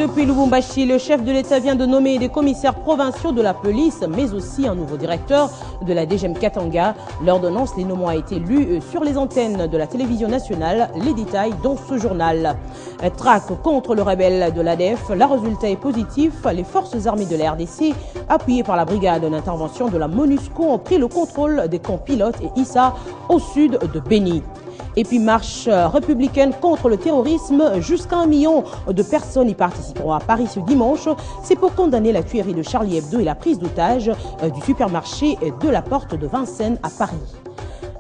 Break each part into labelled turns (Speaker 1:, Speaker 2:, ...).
Speaker 1: Depuis Lubumbashi, le chef de l'État vient de nommer des commissaires provinciaux de la police, mais aussi un nouveau directeur de la DGM Katanga. L'ordonnance, les nommants a été lue sur les antennes de la télévision nationale. Les détails dans ce journal. Traque contre le rebelle de l'ADF. Le résultat est positif. Les forces armées de la RDC, appuyées par la brigade d'intervention de la MONUSCO, ont pris le contrôle des camps Pilote et Issa au sud de Béni. Et puis marche républicaine contre le terrorisme. Jusqu'à 1 million de personnes y participeront à Paris ce dimanche. C'est pour condamner la tuerie de Charlie Hebdo et la prise d'otage du supermarché de la Porte de Vincennes à Paris.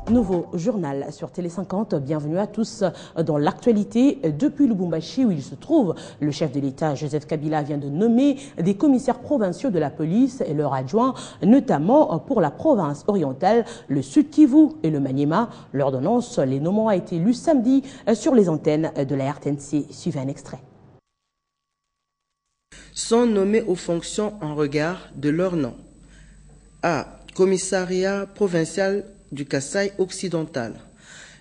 Speaker 1: Nouveau journal sur Télé 50. Bienvenue à tous dans l'actualité. Depuis Lubumbashi, où il se trouve, le chef de l'État, Joseph Kabila, vient de nommer des commissaires provinciaux de la police et leurs adjoints, notamment pour la province orientale, le Sud Kivu et le Maniema. L'ordonnance, les nommants a été lu samedi sur les antennes de la RTNC. Suivez un extrait.
Speaker 2: Sont nommés aux fonctions en regard de leur nom. A. Commissariat provincial du Kasaï occidental.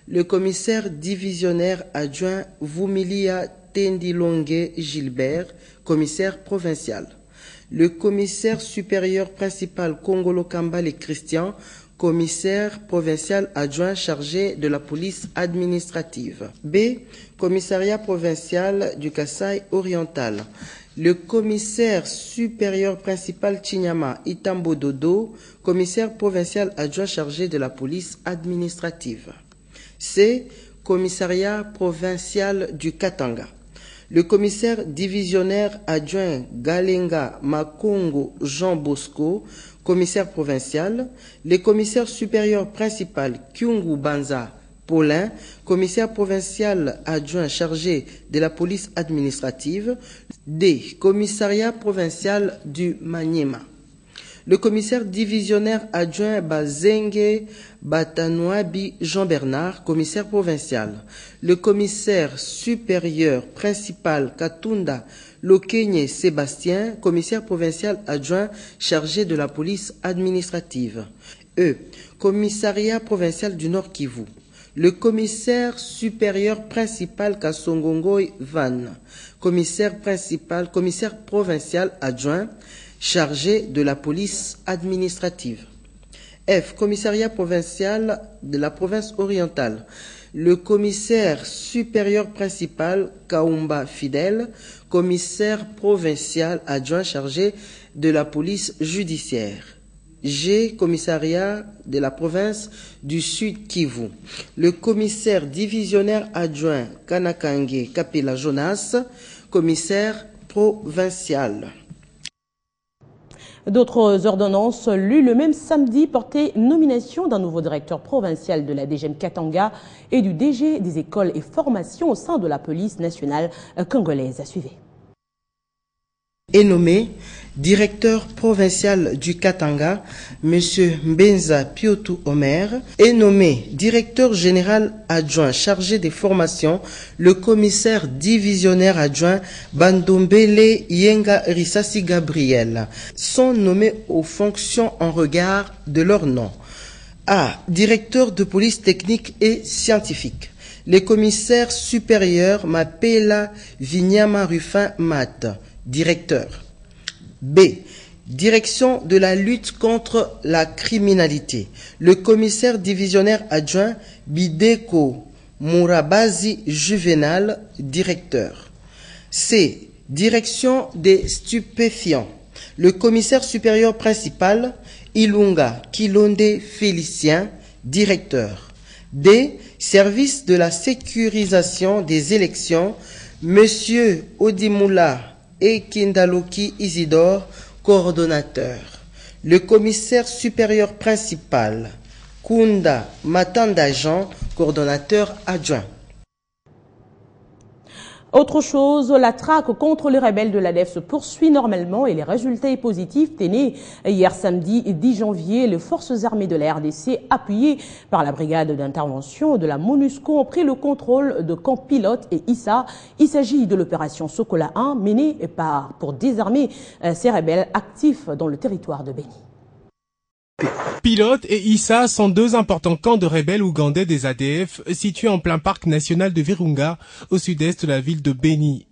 Speaker 2: Le commissaire divisionnaire adjoint Vumilia Tendilonge Gilbert, commissaire provincial. Le commissaire supérieur principal Kongolo Kambale Christian, commissaire provincial adjoint chargé de la police administrative. B. Commissariat provincial du Kasaï oriental. Le commissaire supérieur principal Chinyama Itambo Dodo, commissaire provincial adjoint chargé de la police administrative. C. Commissariat provincial du Katanga. Le commissaire divisionnaire adjoint Galenga Makongo Jean Bosco, commissaire provincial. Le commissaire supérieur principal Kyungu Banza Paulin, commissaire provincial adjoint chargé de la police administrative. D. Commissariat provincial du Maniema. Le commissaire divisionnaire adjoint Bazenge Batanouabi Jean-Bernard, commissaire provincial. Le commissaire supérieur principal Katunda Lokenye Sébastien, commissaire provincial adjoint chargé de la police administrative. E. Commissariat provincial du Nord Kivu. Le commissaire supérieur principal Kassongongoy Van, commissaire provincial adjoint chargé de la police administrative. F. Commissariat provincial de la province orientale. Le commissaire supérieur principal Kaumba Fidel, commissaire provincial adjoint chargé de la police judiciaire. G. Commissariat de la province du Sud Kivu. Le commissaire divisionnaire adjoint Kanakange Kapila Jonas, commissaire provincial.
Speaker 1: D'autres ordonnances lues le même samedi portaient nomination d'un nouveau directeur provincial de la DGM Katanga et du DG des écoles et formations au sein de la police nationale congolaise. Suivez.
Speaker 2: Est nommé directeur provincial du Katanga, M. Mbenza Piotou Omer, est nommé directeur général adjoint chargé des formations, le commissaire divisionnaire adjoint Bandombele Yenga Risasi Gabriel. Sont nommés aux fonctions en regard de leur nom. A. Directeur de police technique et scientifique. Les commissaires supérieurs Mapela Vinyama Rufin Mat, directeur. B. Direction de la lutte contre la criminalité. Le commissaire divisionnaire adjoint Bideko Mourabazi Juvenal, directeur. C. Direction des stupéfiants. Le commissaire supérieur principal Ilunga Kilonde Félicien, directeur. D. Service de la sécurisation des élections, Monsieur Odimoula et Kindaloki Isidore, coordonnateur. Le commissaire supérieur principal, Kunda Matanda Jean, coordonnateur adjoint.
Speaker 1: Autre chose, la traque contre les rebelles de l'ADF se poursuit normalement et les résultats sont positifs. Téné, hier samedi 10 janvier, les forces armées de la RDC, appuyées par la brigade d'intervention de la MONUSCO, ont pris le contrôle de camps Pilote et Issa. Il s'agit de l'opération Sokola 1 menée pour désarmer ces rebelles actifs dans le territoire de Béni.
Speaker 3: Pilote et Issa sont deux importants camps de rebelles ougandais des ADF situés en plein parc national de Virunga, au sud-est de la ville de Béni.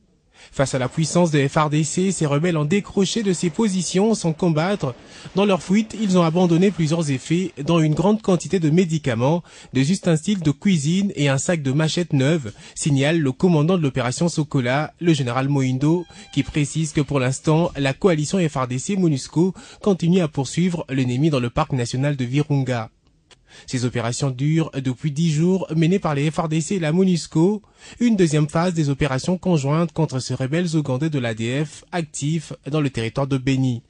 Speaker 3: Face à la puissance des FARDC, ces rebelles ont décroché de ces positions sans combattre. Dans leur fuite, ils ont abandonné plusieurs effets, dont une grande quantité de médicaments, des ustensiles de cuisine et un sac de machettes neuves, signale le commandant de l'opération Sokola, le général Moindo, qui précise que pour l'instant, la coalition FARDC-MONUSCO continue à poursuivre l'ennemi dans le parc national de Virunga. Ces opérations durent depuis 10 jours, menées par les FARDC et la MONUSCO, une deuxième phase des opérations conjointes contre ces rebelles ougandais de l'ADF actifs dans le territoire de Beni.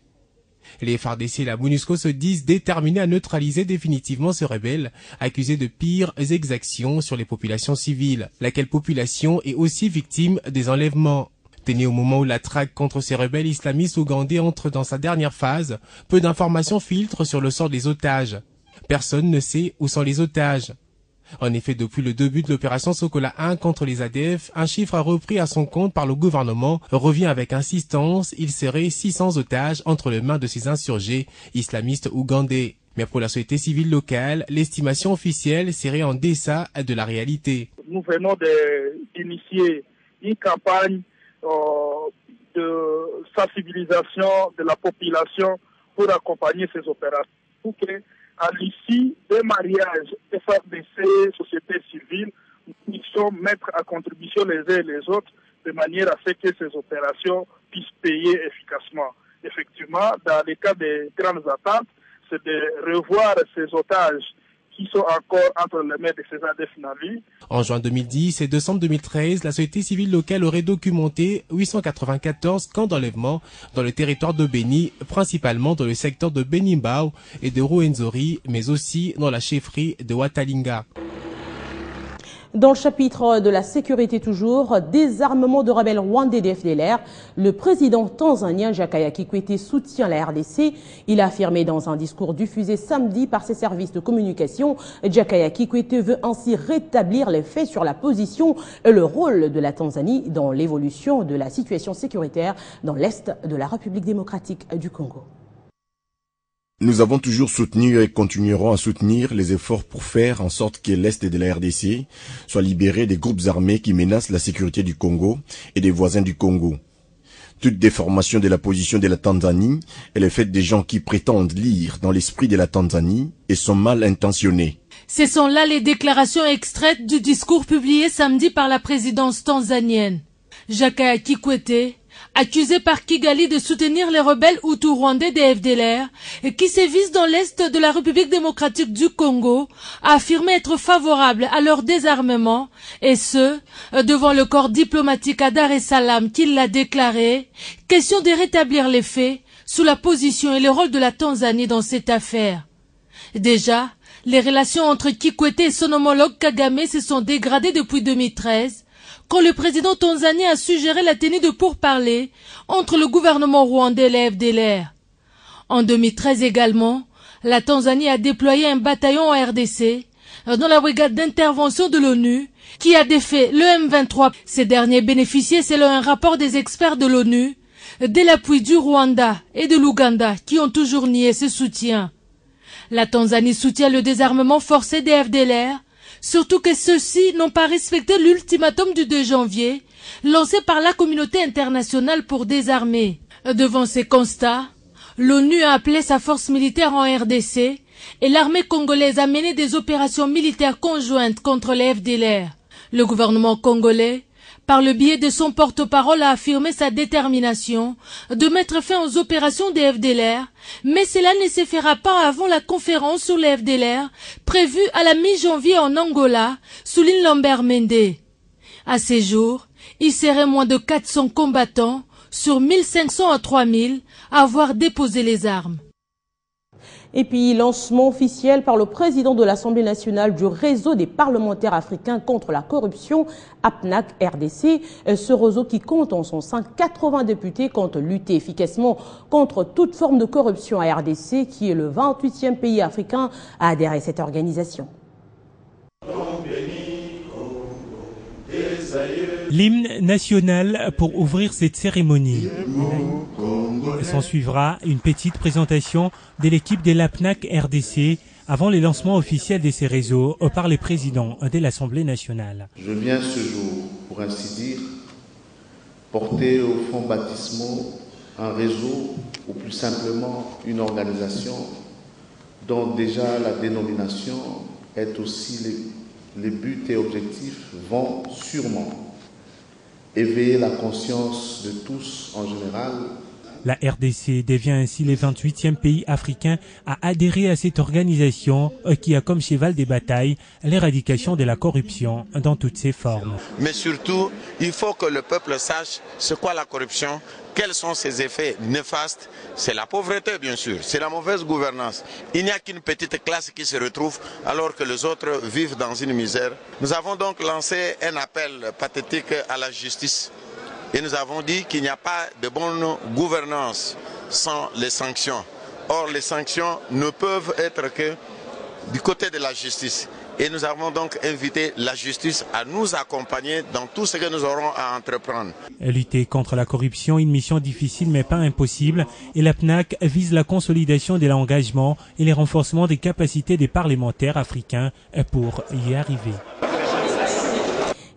Speaker 3: Les FARDC et la MONUSCO se disent déterminés à neutraliser définitivement ces rebelles, accusés de pires exactions sur les populations civiles, laquelle population est aussi victime des enlèvements. Tenu au moment où la traque contre ces rebelles islamistes ougandais entre dans sa dernière phase, peu d'informations filtrent sur le sort des otages. Personne ne sait où sont les otages. En effet, depuis le début de l'opération Sokola 1 contre les ADF, un chiffre repris à son compte par le gouvernement revient avec insistance. Il serait 600 otages entre les mains de ces insurgés islamistes ougandais. Mais pour la société civile locale, l'estimation officielle serait en deçà de la réalité.
Speaker 4: Nous venons d'initier une campagne de sensibilisation de la population pour accompagner ces opérations. Pour que, à l'issue des mariages FARDC, société civile, nous puissions mettre à contribution les uns et les autres de manière à ce que ces opérations puissent payer efficacement. Effectivement, dans les cas des grandes attentes, c'est de revoir ces otages qui sont encore entre les mains de ces ADF-NAVI.
Speaker 3: En juin 2010 et décembre 2013, la société civile locale aurait documenté 894 camps d'enlèvement dans le territoire de Beni, principalement dans le secteur de Benimbao et de Ruwenzori, mais aussi dans la chefferie de Watalinga.
Speaker 1: Dans le chapitre de la sécurité toujours, désarmement de rebelles rwandais des FDLR, le président tanzanien Jakaya Kikwete soutient la RDC. Il a affirmé dans un discours diffusé samedi par ses services de communication, Jakaya Kikwete veut ainsi rétablir les faits sur la position et le rôle de la Tanzanie dans l'évolution de la situation sécuritaire dans l'Est de la République démocratique du Congo.
Speaker 5: Nous avons toujours soutenu et continuerons à soutenir les efforts pour faire en sorte que l'Est de la RDC soit libéré des groupes armés qui menacent la sécurité du Congo et des voisins du Congo. Toute déformation de la position de la Tanzanie est le fait des gens qui prétendent lire dans l'esprit de la Tanzanie et sont mal intentionnés.
Speaker 6: Ce sont là les déclarations extraites du discours publié samedi par la présidence tanzanienne. Jakaya Kikwete, accusé par Kigali de soutenir les rebelles Hutu-Rwandais des FDLR et qui sévissent dans l'Est de la République démocratique du Congo, a affirmé être favorable à leur désarmement, et ce, devant le corps diplomatique à Dar es Salaam qui l'a déclaré, question de rétablir les faits sous la position et le rôle de la Tanzanie dans cette affaire. Déjà, les relations entre Kikwete et son homologue Kagame se sont dégradées depuis 2013, quand le président tanzanien a suggéré la tenue de pourparlers entre le gouvernement rwandais et les FDLR. En 2013 également, la Tanzanie a déployé un bataillon en RDC dans la brigade d'intervention de l'ONU qui a défait le M23. Ces derniers bénéficiaient, selon un rapport des experts de l'ONU, de l'appui du Rwanda et de l'Ouganda qui ont toujours nié ce soutien. La Tanzanie soutient le désarmement forcé des FDLR, surtout que ceux-ci n'ont pas respecté l'ultimatum du 2 janvier, lancé par la communauté internationale pour désarmer. Devant ces constats, l'ONU a appelé sa force militaire en RDC et l'armée congolaise a mené des opérations militaires conjointes contre les FDLR. Le gouvernement congolais, par le biais de son porte-parole, a affirmé sa détermination de mettre fin aux opérations des FDLR, mais cela ne se fera pas avant la conférence sur les FDLR prévue à la mi-janvier en Angola, souligne Lambert Mende. À ces jours, il serait moins de 400 combattants sur 1500 à 3000 à avoir déposé les armes.
Speaker 1: Et puis, lancement officiel par le président de l'Assemblée nationale du réseau des parlementaires africains contre la corruption, APNAC RDC. Ce réseau qui compte en son sein 80 députés compte lutter efficacement contre toute forme de corruption à RDC, qui est le 28e pays africain à adhérer à cette organisation.
Speaker 7: L'hymne national pour ouvrir cette cérémonie. S'en suivra une petite présentation de l'équipe de l'APNAC RDC avant le lancement officiel de ces réseaux par les présidents de l'Assemblée nationale.
Speaker 8: Je viens ce jour, pour ainsi dire, porter aux fonds baptismaux un réseau ou plus simplement une organisation dont déjà la dénomination est aussi les buts et objectifs vont sûrement éveiller la conscience de tous en général.
Speaker 7: La RDC devient ainsi le 28e pays africain à adhérer à cette organisation qui a comme cheval de bataille l'éradication de la corruption dans toutes ses formes.
Speaker 9: Mais surtout, il faut que le peuple sache c'est quoi la corruption, quels sont ses effets néfastes. C'est la pauvreté bien sûr, c'est la mauvaise gouvernance. Il n'y a qu'une petite classe qui se retrouve alors que les autres vivent dans une misère. Nous avons donc lancé un appel pathétique à la justice. Et nous avons dit qu'il n'y a pas de bonne gouvernance sans les sanctions. Or, les sanctions ne peuvent être que du côté de la justice. Et nous avons donc invité la justice à nous accompagner dans tout ce que nous aurons à entreprendre.
Speaker 7: Lutter contre la corruption, une mission difficile mais pas impossible. Et la PNAC vise la consolidation de l'engagement et le renforcement des capacités des parlementaires africains pour y arriver.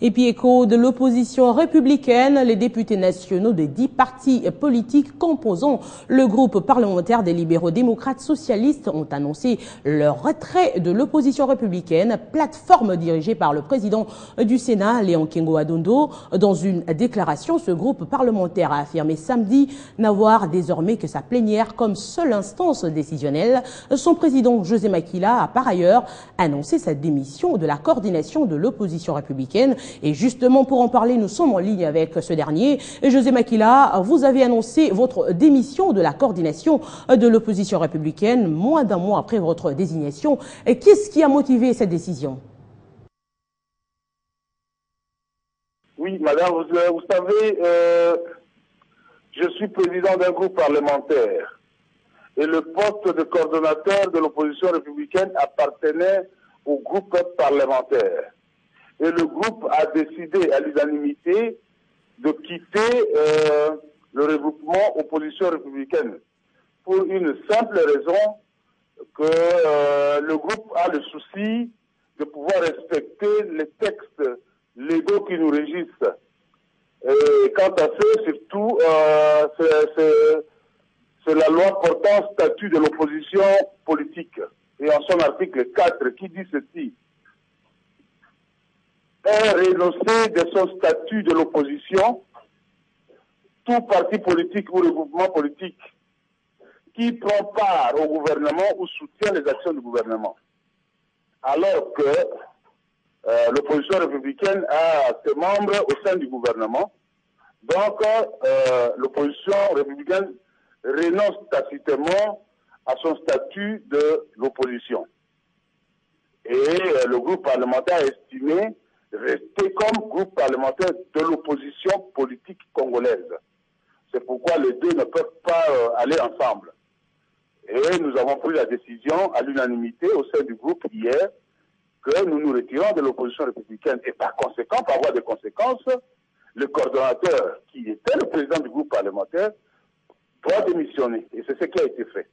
Speaker 1: Et puis écho de l'opposition républicaine, les députés nationaux des 10 partis politiques composant le groupe parlementaire des libéraux démocrates socialistes ont annoncé leur retrait de l'opposition républicaine, plateforme dirigée par le président du Sénat, Léon Kengo Adondo. Dans une déclaration, ce groupe parlementaire a affirmé samedi n'avoir désormais que sa plénière comme seule instance décisionnelle. Son président, José Makila, a par ailleurs annoncé sa démission de la coordination de l'opposition républicaine. Et justement, pour en parler, nous sommes en ligne avec ce dernier. José Makila, vous avez annoncé votre démission de la coordination de l'opposition républicaine moins d'un mois après votre désignation. Qu'est-ce qui a motivé cette décision?
Speaker 4: Oui, madame, vous savez, je suis président d'un groupe parlementaire. Et le poste de coordonnateur de l'opposition républicaine appartenait au groupe parlementaire. Et le groupe a décidé à l'unanimité de quitter le regroupement opposition républicaine pour une simple raison que le groupe a le souci de pouvoir respecter les textes légaux qui nous régissent. Et quant à ce, surtout, c'est la loi portant statut de l'opposition politique. Et en son article 4 qui dit ceci: est renoncé de son statut de l'opposition tout parti politique ou regroupement politique qui prend part au gouvernement ou soutient les actions du gouvernement. Alors que l'opposition républicaine a ses membres au sein du gouvernement. Donc, l'opposition républicaine renonce tacitement à son statut de l'opposition. Et le groupe parlementaire a estimé rester comme groupe parlementaire de l'opposition politique congolaise. C'est pourquoi les deux ne peuvent pas aller ensemble. Et nous avons pris la décision à l'unanimité au sein du groupe hier que nous nous retirons de l'opposition républicaine. Et par conséquent, par voie de conséquence, le coordonnateur, qui était le président du groupe parlementaire, doit démissionner. Et c'est ce qui a été fait.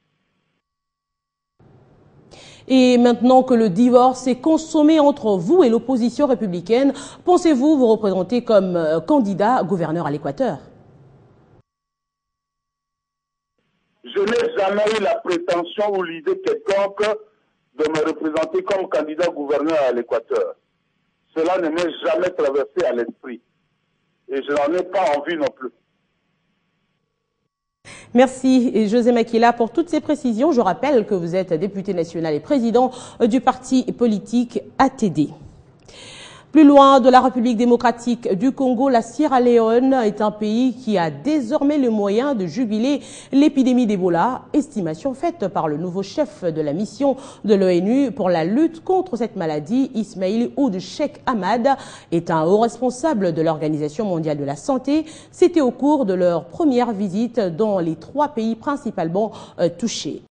Speaker 1: Et maintenant que le divorce est consommé entre vous et l'opposition républicaine, pensez-vous vous représenter comme candidat gouverneur à l'Équateur?
Speaker 4: Je n'ai jamais eu la prétention ou l'idée quelconque de me représenter comme candidat gouverneur à l'Équateur. Cela ne m'est jamais traversé à l'esprit. Et je n'en ai pas envie non plus.
Speaker 1: Merci José Makila pour toutes ces précisions. Je rappelle que vous êtes député national et président du parti politique ATD. Plus loin de la République démocratique du Congo, la Sierra Leone est un pays qui a désormais le moyen de juguler l'épidémie d'Ebola, estimation faite par le nouveau chef de la mission de l'ONU pour la lutte contre cette maladie. Ismail Ould Cheikh Ahmad est un haut responsable de l'Organisation mondiale de la santé. C'était au cours de leur première visite dans les 3 pays principalement touchés.